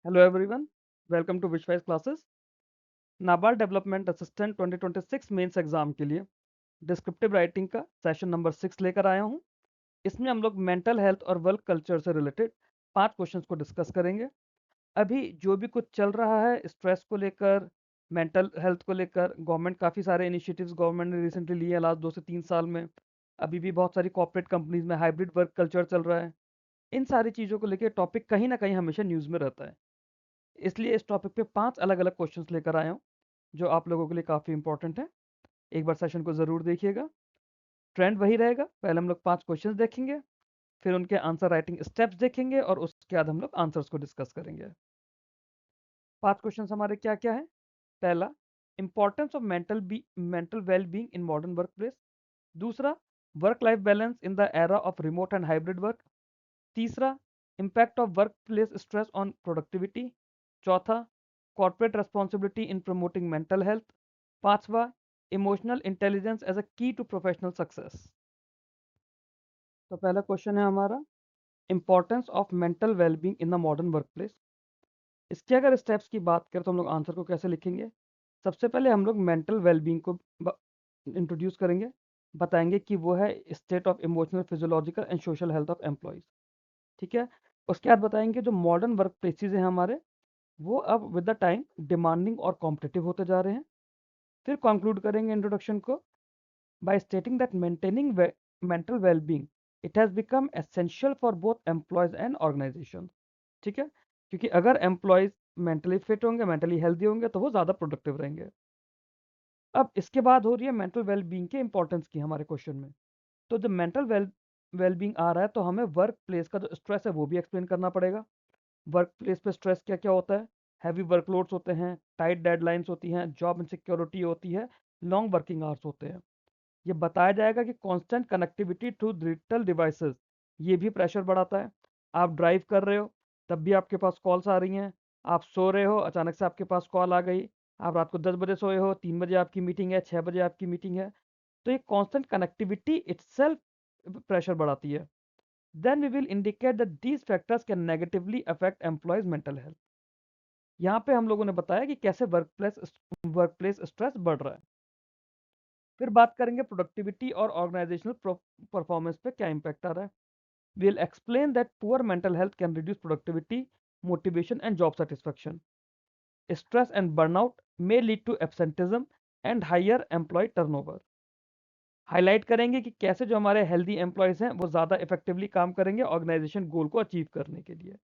Hello everyone, welcome to Vishwai's classes. NABARD development assistant 2026 mains exam के लिए descriptive writing का session number 6 लेकर आया हूं। इसमें हम लोग मेंटल हेल्थ और वर्क कल्चर से रिलेटेड 5 क्वेश्चंस को डिस्कस करेंगे। अभी जो भी कुछ चल रहा है स्ट्रेस को लेकर, मेंटल हेल्थ को लेकर, गवर्नमेंट काफ़ी सारे इनिशिएटिव्स गवर्नमेंट ने रिसेंटली लिए हैं लास्ट 2 से 3 साल में। अभी भी बहुत सारी कॉर्पोरेट कंपनीज में हाइब्रिड वर्क कल्चर चल रहा है। इन सारी चीज़ों को लेकर टॉपिक कहीं ना कहीं हमेशा न्यूज़ में रहता है, इसलिए इस टॉपिक पे 5 अलग-अलग क्वेश्चंस लेकर आया हूँ, जो आप लोगों के लिए काफ़ी इंपॉर्टेंट है। एक बार सेशन को ज़रूर देखिएगा। ट्रेंड वही रहेगा, पहले हम लोग 5 क्वेश्चंस देखेंगे, फिर उनके आंसर राइटिंग स्टेप्स देखेंगे और उसके बाद हम लोग आंसर्स को डिस्कस करेंगे। 5 क्वेश्चंस हमारे क्या-क्या हैं? पहला, importance of mental well being in modern workplace. दूसरा, work life balance in the era of remote and hybrid work. तीसरा, impact of workplace stress on productivity. चौथा, corporate responsibility in promoting mental health. पांचवा, emotional intelligence as a key to professional success. तो पहला question है हमारा, importance of mental wellbeing in the modern workplace. इसके अगर steps की बात करें तो हम लोग आंसर को कैसे लिखेंगे? सबसे पहले हम लोग मेंटल वेलबींग को इंट्रोड्यूस करेंगे, बताएंगे कि वो है state of emotional, physiological and social health of employees. ठीक है। उसके बाद बताएंगे जो मॉडर्न वर्क प्लेसेज हैं हमारे, वो अब विद द टाइम डिमांडिंग और कॉम्पिटिटिव होते जा रहे हैं। फिर कंक्लूड करेंगे इंट्रोडक्शन को by stating that maintaining mental wellbeing it has become essential for both employees and organisation. ठीक है, क्योंकि अगर एम्प्लॉयज मेंटली फिट होंगे, मेंटली हेल्दी होंगे, तो वो ज़्यादा प्रोडक्टिव रहेंगे। अब इसके बाद हो रही है मेंटल वेलबींग के इंपॉर्टेंस की हमारे क्वेश्चन में। तो जब मेंटल वेलबींग आ रहा है तो हमें वर्क प्लेस का जो स्ट्रेस है वो भी एक्सप्लेन करना पड़ेगा। वर्क प्लेस पे स्ट्रेस क्या क्या होता है? हैवी वर्कलोड्स होते हैं, टाइट डेडलाइंस होती हैं, जॉब इनसिक्योरिटी होती है, लॉन्ग वर्किंग आवर्स होते हैं। ये बताया जाएगा कि constant connectivity through digital devices ये भी प्रेशर बढ़ाता है। आप ड्राइव कर रहे हो तब भी आपके पास कॉल्स आ रही हैं, आप सो रहे हो अचानक से आपके पास कॉल आ गई, आप रात को 10 बजे सोए हो, 3 बजे आपकी मीटिंग है, 6 बजे आपकी मीटिंग है। तो ये कांस्टेंट कनेक्टिविटी इटसेल्फ प्रेशर बढ़ाती है। then we will indicate that these factors can negatively affect employees mental health। यहाँ पे हम लोगों ने बताया कि कैसे वर्कप्लेस स्ट्रेस बढ़ रहा है। फिर बात करेंगे प्रोडक्टिविटी और ऑर्गेनाइजेशनल परफॉर्मेंस पे क्या इम्पैक्ट आ रहा है। we'll explain that poor mental health can reduce productivity, motivation and job satisfaction. Stress and burnout may lead to absenteeism and higher employee turnover। Highlight करेंगे कि कैसे जो हमारे हेल्दी एम्प्लॉयज हैं वो ज़्यादा इफेक्टिवली काम करेंगे ऑर्गेनाइजेशन गोल को अचीव करने के लिए।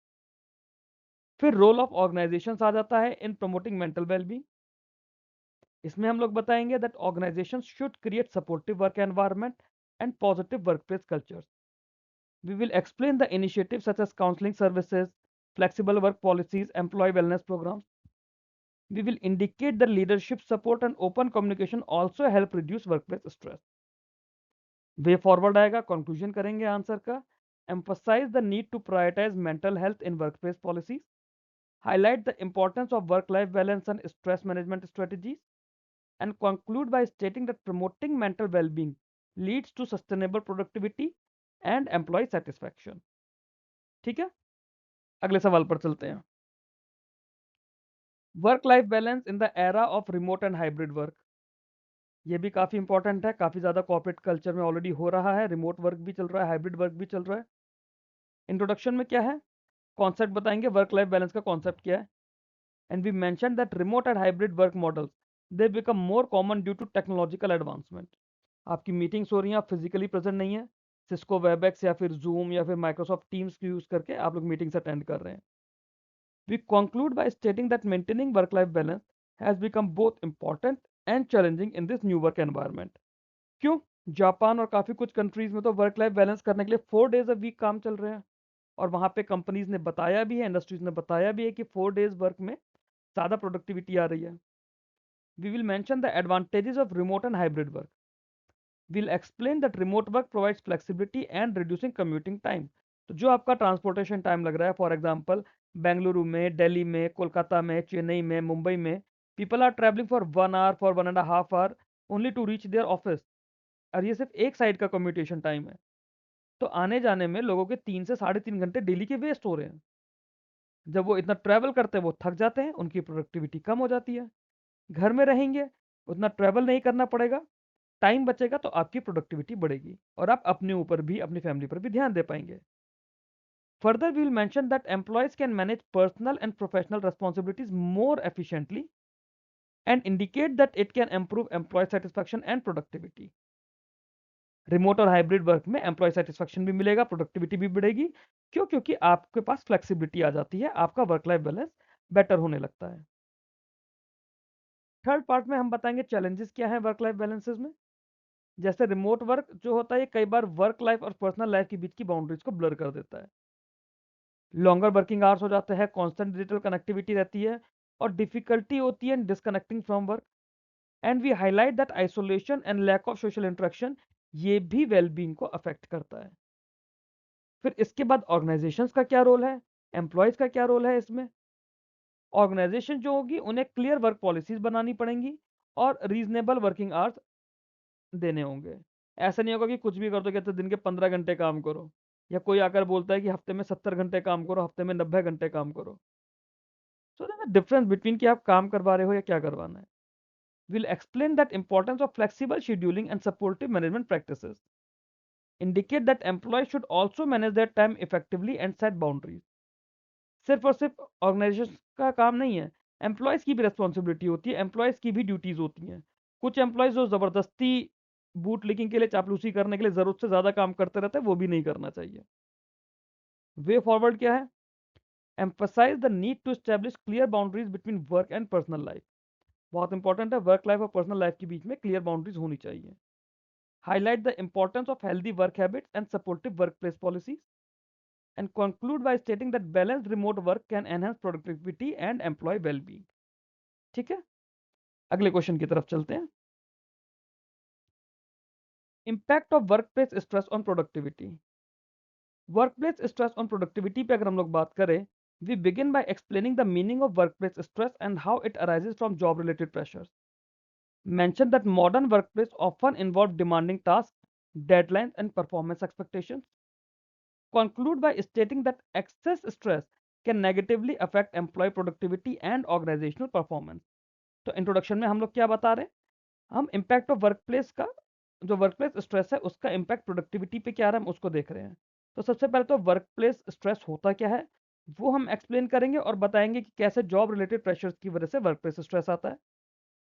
फिर रोल ऑफ ऑर्गेनाइजेशंस आ जाता है इन प्रमोटिंग मेंटल वेलबींग। इसमें हम लोग बताएंगे that organisations should create supportive work environment and positive workplace cultures. We will explain the initiative such as counselling services, flexible work policies, employee wellness programmes. We will indicate that leadership support and open communication also help reduce workplace stress। Way forward आएगा, conclusion करेंगे answer का, emphasize the need to prioritize mental health in workplace policies, highlight the importance of work-life balance and stress management strategies, and conclude by stating that promoting mental well-being leads to sustainable productivity and employee satisfaction। ठीक है, अगले सवाल पर चलते हैं। Work life balance in the era of remote and hybrid work. ये भी काफ़ी इंपॉर्टेंट है, काफ़ी ज़्यादा कॉर्पोरेट कल्चर में ऑलरेडी हो रहा है, रिमोट वर्क भी चल रहा है, हाइब्रिड वर्क भी चल रहा है। इंट्रोडक्शन में क्या है, कॉन्सेप्ट बताएंगे, वर्क लाइफ बैलेंस का कॉन्सेप्ट क्या है। And we mention that remote and hybrid work models they become more common due to technological advancement. आपकी मीटिंग्स हो रही हैं, आप फिजिकली प्रेजेंट नहीं है, सिस्को वेबएक्स या फिर जूम या फिर माइक्रोसॉफ्ट टीम्स की यूज़ करके आप लोग मीटिंग्स अटेंड कर रहे हैं। We conclude by stating that maintaining work life balance has become both important and challenging in this new work environment. क्यों? जापान और काफ़ी कुछ कंट्रीज़ में तो वर्क लाइफ बैलेंस करने के लिए 4 डेज़ अ वीक काम चल रहे हैं, और वहाँ पे कंपनीज़ ने बताया भी है, इंडस्ट्रीज़ ने बताया भी है कि 4 डेज़ वर्क में ज़्यादा प्रोडक्टिविटी आ रही है। We will mention the advantages of remote and hybrid work। We'll explain that remote work provides flexibility and reducing commuting time। तो जो आपका ट्रांसपोर्टेशन टाइम लग रहा है, फॉर एग्जांपल बेंगलुरु में, दिल्ली में, कोलकाता में, चेन्नई में, मुंबई में, people are travelling for 1 hour, for 1.5 hour only to reach their office, और ये सिर्फ एक साइड का कम्यूटेशन टाइम है। तो आने जाने में लोगों के 3 से 3.5 घंटे डेली के वेस्ट हो रहे हैं। जब वो इतना ट्रैवल करते हैं वो थक जाते हैं, उनकी प्रोडक्टिविटी कम हो जाती है। घर में रहेंगे, उतना ट्रैवल नहीं करना पड़ेगा, टाइम बचेगा तो आपकी प्रोडक्टिविटी बढ़ेगी और आप अपने ऊपर भी, अपनी फैमिली पर भी ध्यान दे पाएँगे। Further, we will mention that employees can manage personal and professional responsibilities more efficiently and indicate that it can improve employee satisfaction and productivity. Remote और हाइब्रिड वर्क में एम्प्लॉय सेटिस्फैक्शन भी मिलेगा, प्रोडक्टिविटी भी बढ़ेगी। क्यों? क्योंकि आपके पास फ्लेक्सिबिलिटी आ जाती है, आपका वर्क लाइफ बैलेंस बेटर होने लगता है। थर्ड पार्ट में हम बताएंगे चैलेंजेस क्या है वर्क लाइफ बैलेंसेस में। जैसे रिमोट वर्क जो होता है ये कई बार वर्क लाइफ और पर्सनल लाइफ के बीच की बाउंड्रीज को ब्लर कर देता है। लॉन्गर वर्किंग आवर्स हो जाते हैं, कांस्टेंट डिजिटल कनेक्टिविटी रहती है और डिफिकल्टी होती है disconnecting from work. And we highlight that isolation and lack of social interaction ये भी वेलबींग को अफेक्ट करता है। फिर इसके बाद ऑर्गेनाइजेशंस का क्या रोल है, एम्प्लॉयज का क्या रोल है इसमें। ऑर्गेनाइजेशन जो होगी उन्हें क्लियर वर्क पॉलिसीज बनानी पड़ेंगी और रीजनेबल वर्किंग आवर्स देने होंगे। ऐसा नहीं होगा कि कुछ भी कर दो, कहते दिन के 15 घंटे काम करो, या कोई आकर बोलता है कि हफ्ते में 70 घंटे काम करो, हफ्ते में 90 घंटे काम करो। सो देयर डिफरेंस बिटवीन कि आप काम करवा रहे हो या क्या करवाना है। Will explain that importance of flexible scheduling and supportive management practices, indicate that employees should also manage their time effectively and set boundaries। सिर्फ और सिर्फ ऑर्गेनाइजेशन का काम नहीं है, एम्प्लॉयज की भी रिस्पॉन्सिबिलिटी होती है, एम्प्लॉयज की भी ड्यूटीज होती हैं। कुछ एम्प्लॉयज जो जबरदस्ती बूट लीकिंग के लिए, चापलूसी करने के लिए जरूरत से ज्यादा काम करते रहते हैं, वो भी नहीं करना चाहिए। वे फॉरवर्ड क्या है, emphasise the need to establish clear boundaries between work and personal life. बहुत इंपॉर्टेंट है, वर्क लाइफ और पर्सनल लाइफ के बीच में क्लियर बाउंड्रीज होनी चाहिए। Highlight the importance of healthy work habits and supportive work place policies and conclude by stating that balanced remote work can enhance productivity and employee well-being। ठीक है, अगले question की तरफ चलते हैं। Impact of workplace stress on productivity. Workplace stress on productivity पे अगर हम लोग बात करें, we begin by explaining the meaning of workplace stress and how it arises from job related pressures। Mention that modern workplace often involve demanding tasks, deadlines and performance expectations। Conclude by stating that excess stress can negatively affect employee productivity and organizational performance। तो introduction में हम लोग क्या बता रहे हैं, हम impact of workplace का, जो वर्कप्लेस स्ट्रेस है उसका इम्पैक्ट प्रोडक्टिविटी पे क्या रहा है हम उसको देख रहे हैं। तो सबसे पहले तो वर्कप्लेस स्ट्रेस होता क्या है वो हम एक्सप्लेन करेंगे और बताएंगे कि कैसे जॉब रिलेटेड प्रेशर्स की वजह से वर्कप्लेस स्ट्रेस आता है।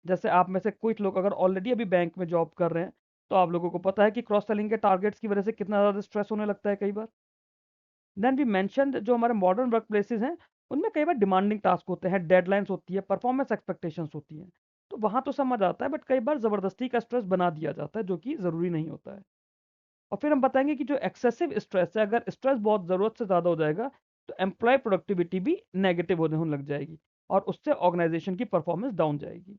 जैसे आप में से कुछ लोग अगर ऑलरेडी अभी बैंक में जॉब कर रहे हैं तो आप लोगों को पता है कि क्रॉस सेलिंग के टारगेट्स की वजह से कितना ज़्यादा स्ट्रेस होने लगता है कई बार। देन वी मेंशन जो हमारे मॉडर्न वर्क प्लेसेस हैं उनमें कई बार डिमांडिंग टास्क होते हैं, डेडलाइंस होती है, परफॉर्मेंस एक्सपेक्टेशंस होती हैं। तो वहाँ तो समझ आता है, बट कई बार ज़बरदस्ती का स्ट्रेस बना दिया जाता है जो कि ज़रूरी नहीं होता है। और फिर हम बताएंगे कि जो एक्सेसिव स्ट्रेस है, अगर स्ट्रेस बहुत ज़रूरत से ज़्यादा हो जाएगा तो एम्प्लॉय प्रोडक्टिविटी भी नेगेटिव होने लग जाएगी और उससे ऑर्गेनाइजेशन की परफॉर्मेंस डाउन जाएगी।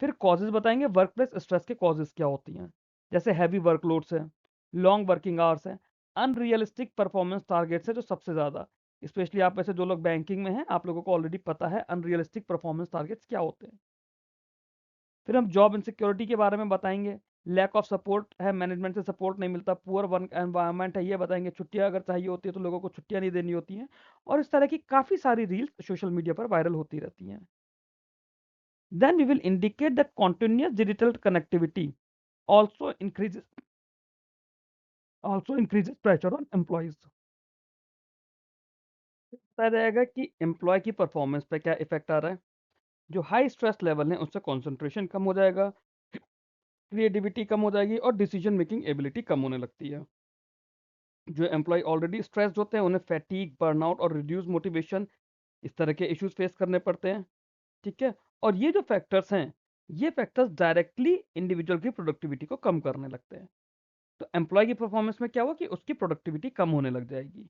फिर कॉजेज बताएंगे, वर्क प्लेस स्ट्रेस के कॉजेज क्या होती हैं। जैसे हैवी वर्कलोड्स है, लॉन्ग वर्किंग आवर्स है, अनरियलिस्टिक परफॉर्मेंस टारगेट्स है जो सबसे ज़्यादा, स्पेशली आप में से जो लोग बैंकिंग में हैं आप लोगों को ऑलरेडी पता है अनरियलिस्टिक परफॉर्मेंस टारगेट्स क्या होते हैं। फिर हम जॉब इनसिक्योरिटी के बारे में बताएंगे, लैक ऑफ सपोर्ट है, मैनेजमेंट से सपोर्ट नहीं मिलता, पुअर वर्क एनवायरनमेंट है, ये बताएंगे, छुट्टियां अगर चाहिए होती है तो लोगों को छुट्टियां नहीं देनी होती हैं। और इस तरह की काफ़ी सारी रील्स सोशल मीडिया पर वायरल होती रहती हैं। Then we will indicate that continuous digital connectivity also increases pressure on employees। बताया जाएगा कि एम्प्लॉय की परफॉर्मेंस पे क्या इफेक्ट आ रहा है। जो हाई स्ट्रेस लेवल है उससे कंसंट्रेशन कम हो जाएगा, क्रिएटिविटी कम हो जाएगी और डिसीजन मेकिंग एबिलिटी कम होने लगती है। जो एम्प्लॉय ऑलरेडी स्ट्रेस्ड होते हैं उन्हें फैटीग, बर्नआउट और रिड्यूस मोटिवेशन, इस तरह के इश्यूज फेस करने पड़ते हैं। ठीक है, और ये जो फैक्टर्स हैं ये फैक्टर्स डायरेक्टली इंडिविजुअल की प्रोडक्टिविटी को कम करने लगते हैं। तो एम्प्लॉय की परफॉर्मेंस में क्या हुआ कि उसकी प्रोडक्टिविटी कम होने लग जाएगी।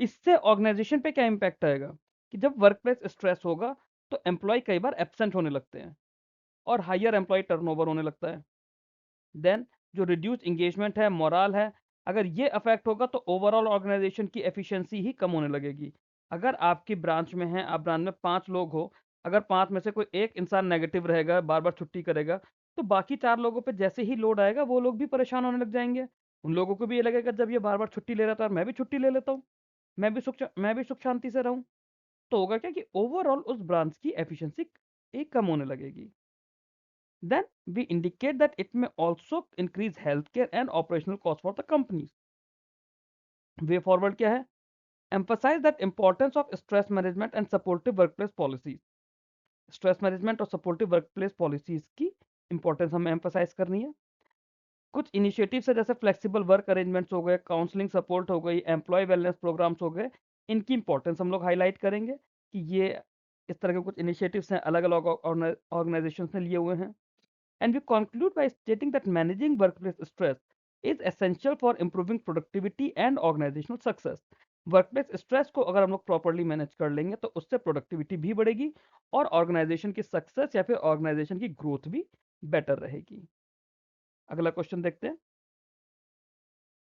इससे ऑर्गेनाइजेशन पे क्या इंपैक्ट आएगा कि जब वर्क प्लेस स्ट्रेस होगा तो एम्प्लॉय कई बार एब्सेंट होने लगते हैं और हायर एम्प्लॉय टर्नओवर होने लगता है। देन जो रिड्यूस इंगेजमेंट है, मोराल है, अगर ये अफेक्ट होगा तो ओवरऑल ऑर्गेनाइजेशन की एफिशिएंसी ही कम होने लगेगी। अगर आपकी ब्रांच में है, आप ब्रांच में 5 लोग हो, अगर 5 में से कोई एक इंसान नेगेटिव रहेगा, बार बार छुट्टी करेगा, तो बाकी 4 लोगों पे जैसे ही लोड आएगा वो लोग भी परेशान होने लग जाएंगे। उन लोगों को भी ये लगेगा जब ये बार बार छुट्टी ले रहा था और मैं भी छुट्टी ले लेता हूँ। मैं भी सुख शांति से रहूं, तो होगा क्या कि ओवरऑल उस ब्रांच की एफिशिएंसी एक कम होने लगेगी। Then we indicate that it may also increase health care and operational cost for the company. Way forward क्या है? Emphasize that importance of stress management and supportive workplace policies. Stress management और supportive workplace policies की importance हमें emphasize करनी है। कुछ initiatives है जैसे फ्लेक्सिबल वर्क अरेंजमेंट्स हो गए, काउंसलिंग सपोर्ट हो गई, एम्प्लॉय वेलनेस प्रोग्राम्स हो गए, इनकी इंपॉर्टेंस हम लोग हाईलाइट करेंगे कि ये इस तरह के कुछ इनिशिएटिव्स हैं, अलग अलग ऑर्गेनाइजेशन ने लिए हुए हैं। And we conclude by stating that managing workplace stress is essential for improving productivity and organisational success. Workplace stress को अगर हम लोग प्रॉपर्ली मैनेज कर लेंगे तो उससे प्रोडक्टिविटी भी बढ़ेगी और ऑर्गेनाइजेशन की सक्सेस या फिर ऑर्गेनाइजेशन की ग्रोथ भी बेटर रहेगी। अगला क्वेश्चन देखते हैं,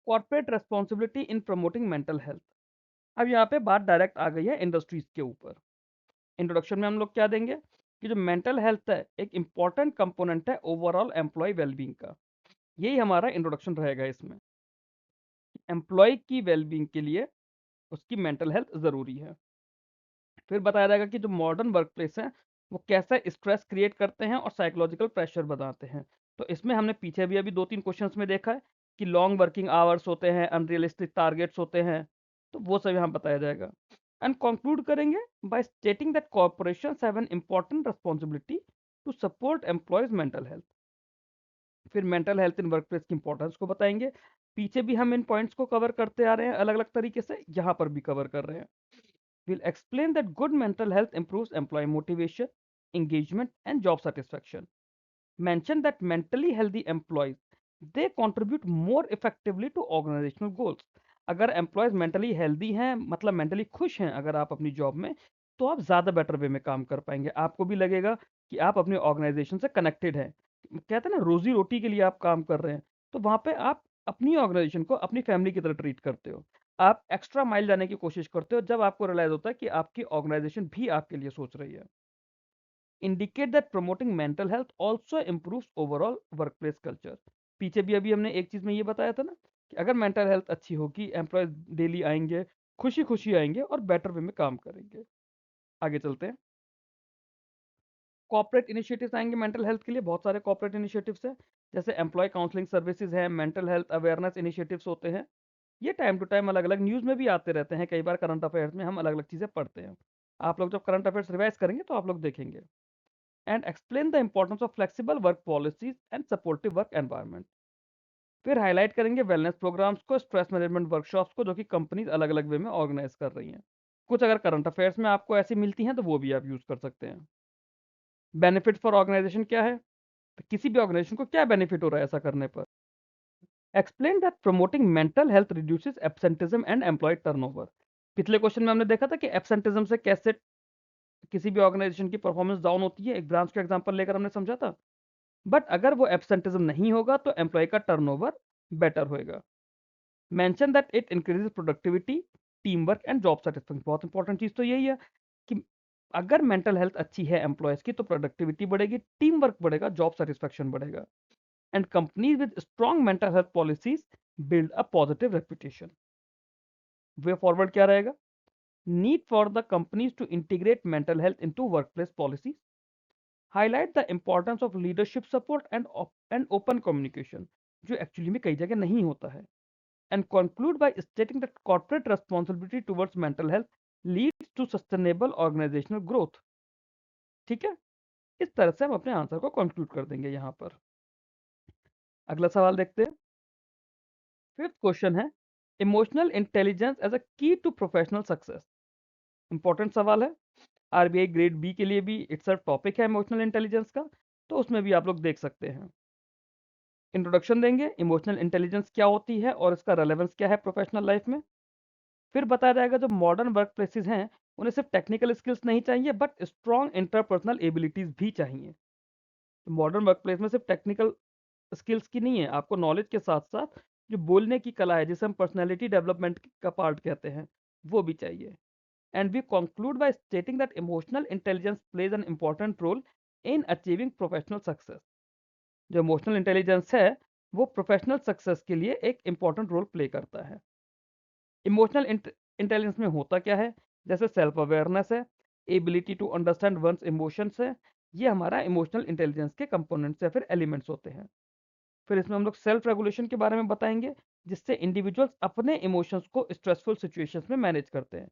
corporate responsibility in promoting mental health. अब यहाँ पे बात डायरेक्ट आ गई है इंडस्ट्रीज के ऊपर। इंट्रोडक्शन में हम लोग क्या देंगे कि जो मेंटल हेल्थ है एक इंपॉर्टेंट कंपोनेंट है ओवरऑल एम्प्लॉय वेलबींग का। यही हमारा इंट्रोडक्शन रहेगा इसमें। एम्प्लॉय की वेलबींग के लिए उसकी मेंटल हेल्थ ज़रूरी है। फिर बताया जाएगा कि जो मॉडर्न वर्कप्लेस है वो कैसा स्ट्रेस क्रिएट करते हैं और साइकोलॉजिकल प्रेशर बनाते हैं। तो इसमें हमने पीछे भी अभी 2-3 क्वेश्चंस में देखा है कि लॉन्ग वर्किंग आवर्स होते हैं, अनरियलिस्टिक टारगेट्स होते हैं, तो वो सब यहाँ बताया जाएगा। एंड कंक्लूड करेंगे by stating that corporations have an important responsibility to support employees mental health. फिर मेंटल हेल्थ इन वर्कप्लेस की इंपॉर्टेंस को बताएंगे। पीछे भी हम इन पॉइंट्स को कवर करते आ रहे हैं अलग अलग तरीके से, यहाँ पर भी कवर कर रहे हैं। We'll explain that good mental health improves employee motivation, engagement, and job satisfaction. Mention that mentally healthy employees they contribute more effectively to organizational goals. अगर एम्प्लॉयज मेंटली हेल्दी हैं, मतलब मेंटली खुश हैं अगर आप अपनी जॉब में, तो आप ज़्यादा बेटर वे में काम कर पाएंगे। आपको भी लगेगा कि आप अपनी ऑर्गेनाइजेशन से कनेक्टेड हैं। कहते हैं ना, रोजी रोटी के लिए आप काम कर रहे हैं, तो वहाँ पे आप अपनी ऑर्गेनाइजेशन को अपनी फैमिली की तरह ट्रीट करते हो। आप एक्स्ट्रा माइल जाने की कोशिश करते हो जब आपको रियलाइज होता है कि आपकी ऑर्गेनाइजेशन भी आपके लिए सोच रही है। Indicate that promoting mental health also improves overall workplace culture. पीछे भी अभी हमने एक चीज में ये बताया था ना कि अगर मेंटल हेल्थ अच्छी होगी, एम्प्लॉयज डेली आएंगे, खुशी खुशी आएंगे और बेटर वे में काम करेंगे। आगे चलते हैं, कॉर्पोरेट इनिशिएटिव्स आएंगे मेंटल हेल्थ के लिए। बहुत सारे कॉर्पोरेट इनिशिएटिव्स हैं, जैसे एम्प्लॉय काउंसलिंग सर्विसेज है, मेंटल हेल्थ अवेयरनेस इनिशिएटिव्स होते हैं। ये टाइम टू टाइम अलग अलग न्यूज़ में भी आते रहते हैं, कई बार करंट अफेयर्स में हम अलग अलग चीज़ें पढ़ते हैं। आप लोग जब करंट अफेयर्स रिवाइज करेंगे तो आप लोग देखेंगे। And explain the importance of flexible work policies and supportive work environment. फिर हाईलाइट करेंगे वेलनेस प्रोग्राम्स को, स्ट्रेस मैनेजमेंट वर्कशॉप्स को, जो कि कंपनीज अलग अलग वे में ऑर्गेनाइज कर रही हैं। कुछ अगर करंट अफेयर्स में आपको ऐसी मिलती हैं तो वो भी आप यूज़ कर सकते हैं। बेनिफिट फॉर ऑर्गेनाइजेशन क्या है, तो किसी भी ऑर्गेनाइजेशन को क्या बेनिफिट हो रहा है ऐसा करने पर। Explain that promoting mental health reduces absenteeism and employee turnover. पिछले क्वेश्चन में हमने देखा था कि एब्सेंटिज्म से कैसे किसी भी ऑर्गेनाइजेशन की परफॉर्मेंस डाउन होती है, एक ब्रांच का एग्जांपल लेकर हमने समझा था। बट अगर वो एब्सेंटिज्म नहीं होगा तो एम्प्लॉय का टर्नओवर बेटर होएगा। Mention that it increases productivity, team work and job satisfaction. बहुत इंपॉर्टेंट चीज तो यही है कि अगर मेंटल हेल्थ अच्छी है एम्प्लॉयज की तो प्रोडक्टिविटी बढ़ेगी, टीम वर्क बढ़ेगा, जॉब सेटिस्फेक्शन बढ़ेगा। And companies with strong mental health policies build a positive reputation. Way forward क्या रहेगा? Need for the companies to integrate mental health into workplace policies, highlight the importance of leadership support and open communication, जो actually में कई जगह नहीं होता है। And conclude by stating that corporate responsibility towards mental health leads to sustainable organisational growth. ठीक है, इस तरह से हम अपने आंसर को कंक्लूड कर देंगे यहाँ पर। अगला सवाल देखते हैं। फिफ्थ क्वेश्चन है, emotional intelligence as a key to professional success. Important सवाल है, आरबीआई ग्रेड बी के लिए भी इट्स अ टॉपिक है इमोशनल इंटेलिजेंस का, तो उसमें भी आप लोग देख सकते हैं। इंट्रोडक्शन देंगे, इमोशनल इंटेलिजेंस क्या होती है और इसका रेलेवेंस क्या है प्रोफेशनल लाइफ में। फिर बताया जाएगा जो मॉडर्न वर्क प्लेसेस हैं उन्हें सिर्फ टेक्निकल स्किल्स नहीं चाहिए बट स्ट्रॉन्ग इंटरपर्सनल एबिलिटीज भी चाहिए। तो मॉडर्न वर्क प्लेस में सिर्फ टेक्निकल स्किल्स की नहीं है, आपको नॉलेज के साथ साथ जो बोलने की कला है जिसे हम पर्सनैलिटी डेवलपमेंट का पार्ट कहते हैं वो भी चाहिए। And we conclude by stating that emotional intelligence plays an important role in achieving professional success. जो इमोशनल इंटेलिजेंस है वो प्रोफेशनल सक्सेस के लिए एक इंपॉर्टेंट रोल प्ले करता है। इमोशनल इंटेलिजेंस में होता क्या है, जैसे सेल्फ अवेयरनेस है, ability to understand one's emotions है, ये हमारा इमोशनल इंटेलिजेंस के कंपोनेंट्स या फिर एलिमेंट्स होते हैं। फिर इसमें हम लोग सेल्फ रेगुलेशन के बारे में बताएंगे, जिससे इंडिविजुअल्स अपने इमोशंस को स्ट्रेसफुल सिचुएशंस में मैनेज करते हैं।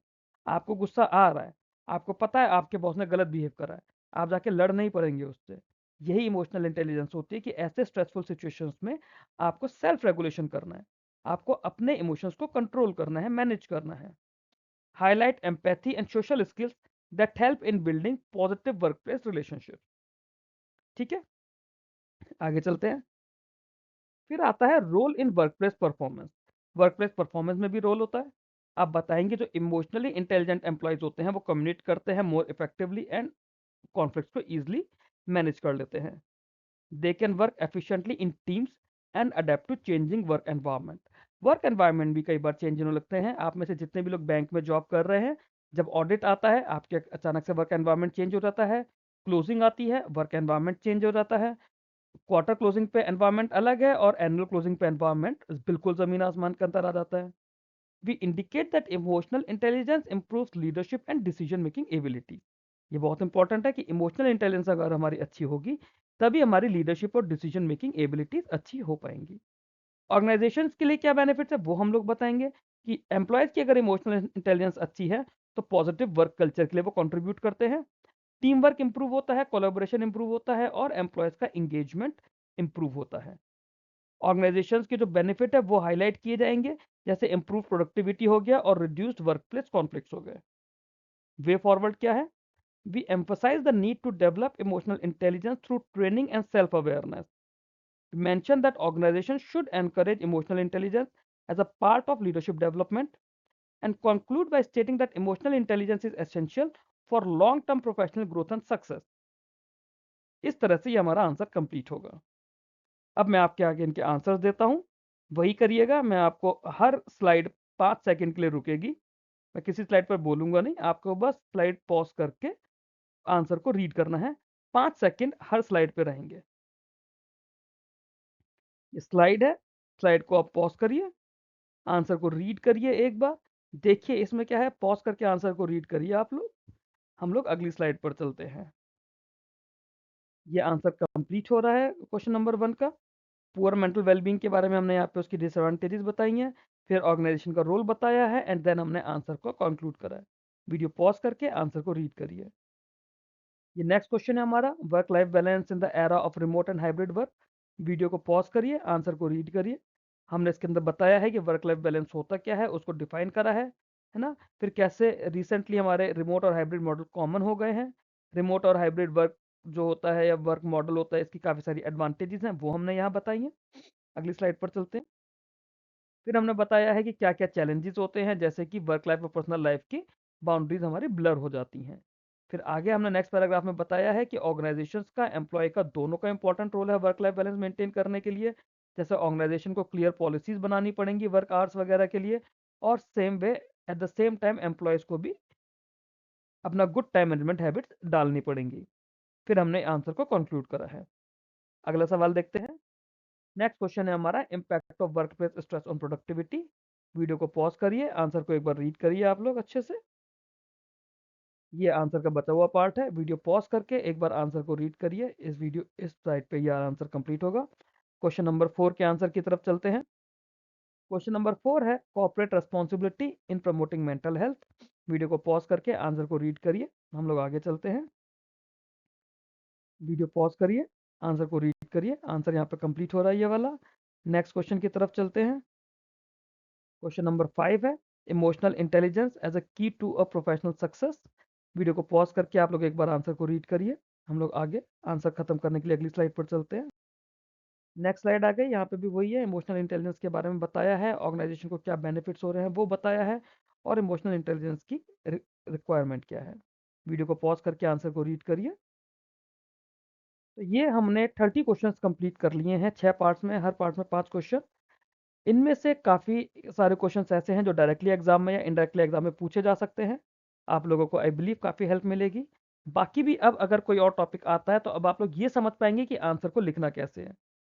आपको गुस्सा आ रहा है, आपको पता है आपके बॉस ने गलत बिहेव करा है, आप जाके लड़ नहीं पड़ेंगे उससे। यही इमोशनल इंटेलिजेंस होती है कि ऐसे स्ट्रेसफुल सिचुएशंस में आपको सेल्फ रेगुलेशन करना है, आपको अपने इमोशंस को कंट्रोल करना है, मैनेज करना है। Highlight empathy and social skills that help in building positive workplace relationship. ठीक है, आगे चलते हैं। फिर आता है role in workplace performance. Workplace performance में भी रोल होता है। आप बताएंगे जो इमोशनली इंटेलिजेंट एम्प्लॉयज होते हैं वो कम्युनिकेट करते हैं मोर इफेक्टिवली एंड कॉन्फ्लिक्ट्स को इजीली मैनेज कर लेते हैं। They can work efficiently in teams and adapt to changing work environment. Work environment भी कई बार चेंज होने लगते हैं। आप में से जितने भी लोग बैंक में जॉब कर रहे हैं, जब ऑडिट आता है आपके अचानक से वर्क एनवायरनमेंट चेंज हो जाता है, क्लोजिंग आती है वर्क एनवायरनमेंट चेंज हो जाता है। क्वार्टर क्लोजिंग पे एनवायरनमेंट अलग है और एनुअल क्लोजिंग पे एनवायरनमेंट बिल्कुल जमीन आसमान का अंतर आ जाता है। We indicate that emotional intelligence improves leadership and decision making ability. ये बहुत इंपॉर्टेंट है कि इमोशनल इंटेलिजेंस अगर हमारी अच्छी होगी तभी हमारी लीडरशिप और डिसीजन मेकिंग एबिलिटीज अच्छी हो पाएंगी। ऑर्गेनाइजेशंस के लिए क्या बेनिफिट्स है वो हम लोग बताएंगे कि एम्प्लॉयज की अगर इमोशनल इंटेलिजेंस अच्छी है तो पॉजिटिव वर्क कल्चर के लिए वो कंट्रीब्यूट करते हैं, टीम वर्क इंप्रूव होता है, कोलैबोरेशन इंप्रूव होता है और एम्प्लॉयज का इंगेजमेंट इंप्रूव होता है। ऑर्गेनाइजेशंस के जो बेनिफिट है वो हाईलाइट किए जाएंगे, जैसे इंप्रूव प्रोडक्टिविटी हो गया और रिड्यूस्ड वर्कप्लेस कॉन्फ्लिक्ट्स हो गए। वे फॉरवर्ड क्या है, we emphasise the need to develop emotional intelligence through training and self awareness. Mention that organizations should encourage emotional intelligence as a part of leadership development, and conclude by stating that emotional intelligence is essential for long-term professional growth and success. इस तरह से ये हमारा answer complete होगा। अब मैं आपके आगे इनके आंसर्स देता हूं, वही करिएगा। मैं आपको हर स्लाइड 5 सेकंड के लिए रुकेगी, मैं किसी स्लाइड पर बोलूंगा नहीं, आपको बस स्लाइड पॉज करके आंसर को रीड करना है। 5 सेकंड हर स्लाइड पे रहेंगे। ये स्लाइड है, स्लाइड को आप पॉज करिए, आंसर को रीड करिए एक बार, देखिए इसमें क्या है, पॉज करके आंसर को रीड करिए आप लोग। हम लोग अगली स्लाइड पर चलते हैं। ये आंसर कंप्लीट हो रहा है क्वेश्चन नंबर 1 का। पुअर मेंटल वेलबींग के बारे में हमने यहाँ पे उसकी डिसएडवांटेजेस बताई हैं, फिर ऑर्गेनाइजेशन का रोल बताया है एंड देन हमने आंसर को कंक्लूड करा है। वीडियो पॉज करके आंसर को रीड करिए। ये नेक्स्ट क्वेश्चन है हमारा, work life balance in the era of remote and hybrid work. Video को पॉज करिए, आंसर को रीड करिए। हमने इसके अंदर बताया है कि वर्क लाइफ बैलेंस होता क्या है, उसको डिफाइन करा है ना। फिर कैसे रिसेंटली हमारे रिमोट और हाइब्रिड मॉडल कॉमन हो गए हैं। रिमोट और हाइब्रिड वर्क जो होता है या वर्क मॉडल होता है, इसकी काफ़ी सारी एडवांटेजेस हैं, वो हमने यहाँ बताई हैं। अगली स्लाइड पर चलते हैं। फिर हमने बताया है कि क्या क्या चैलेंजेस होते हैं, जैसे कि वर्क लाइफ और पर्सनल लाइफ की बाउंड्रीज हमारी ब्लर हो जाती हैं। फिर आगे हमने नेक्स्ट पैराग्राफ में बताया है कि ऑर्गेनाइजेशंस का एम्प्लॉय का दोनों का इंपॉर्टेंट रोल है वर्क लाइफ बैलेंस मेंटेन करने के लिए। जैसे ऑर्गेनाइजेशन को क्लियर पॉलिसीज बनानी पड़ेंगी वर्क आवर्स वगैरह के लिए, और same way at the same time employees को भी अपना गुड टाइम मैनेजमेंट हैबिट्स डालनी पड़ेंगी। फिर हमने आंसर को कंक्लूड करा है। अगला सवाल देखते हैं। नेक्स्ट क्वेश्चन है हमारा, impact of workplace stress on productivity. Video को पॉज करिए, आंसर को एक बार रीड करिए आप लोग अच्छे से। ये आंसर का बचा हुआ पार्ट है, वीडियो पॉज करके एक बार आंसर को रीड करिए। इस साइड पे ये आंसर कंप्लीट होगा। क्वेश्चन नंबर 4 के आंसर की तरफ चलते हैं। क्वेश्चन नंबर 4 है, corporate responsibility in promoting mental health. Video को पॉज करके आंसर को रीड करिए। हम लोग आगे चलते हैं। वीडियो पॉज करिए, आंसर को रीड करिए। आंसर यहाँ पे कंप्लीट हो रहा है ये वाला। नेक्स्ट क्वेश्चन की तरफ चलते हैं। क्वेश्चन नंबर 5 है, emotional intelligence as a key to a professional success. Video को पॉज करके आप लोग एक बार आंसर को रीड करिए। हम लोग आगे आंसर खत्म करने के लिए अगली स्लाइड पर चलते हैं। नेक्स्ट स्लाइड आ गई, यहाँ पे भी वही है, इमोशनल इंटेलिजेंस के बारे में बताया है, ऑर्गेनाइजेशन को क्या बेनिफिट्स हो रहे हैं वो बताया है, और इमोशनल इंटेलिजेंस की रिक्वायरमेंट क्या है। वीडियो को पॉज करके आंसर को रीड करिए। तो ये हमने 30 क्वेश्चंस कंप्लीट कर लिए हैं 6 पार्ट्स में, हर पार्ट में 5 क्वेश्चन। इनमें से काफ़ी सारे क्वेश्चंस ऐसे हैं जो डायरेक्टली एग्जाम में या इनडायरेक्टली एग्जाम में पूछे जा सकते हैं। आप लोगों को आई बिलीव काफ़ी हेल्प मिलेगी। बाकी भी अब अगर कोई और टॉपिक आता है तो अब आप लोग ये समझ पाएंगे कि आंसर को लिखना कैसे है।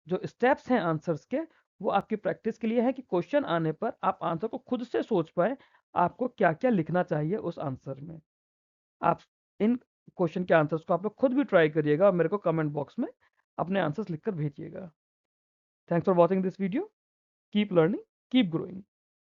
जो स्टेप्स हैं आंसर्स के, वो आपकी प्रैक्टिस के लिए है कि क्वेश्चन आने पर आप आंसर को खुद से सोच पाए, आपको क्या-क्या लिखना चाहिए उस आंसर में। आप इन क्वेश्चन के आंसर्स को आप लोग खुद भी ट्राई करिएगा और मेरे को कमेंट बॉक्स में अपने आंसर्स लिखकर भेजिएगा। Thanks for watching this video. Keep learning, keep growing.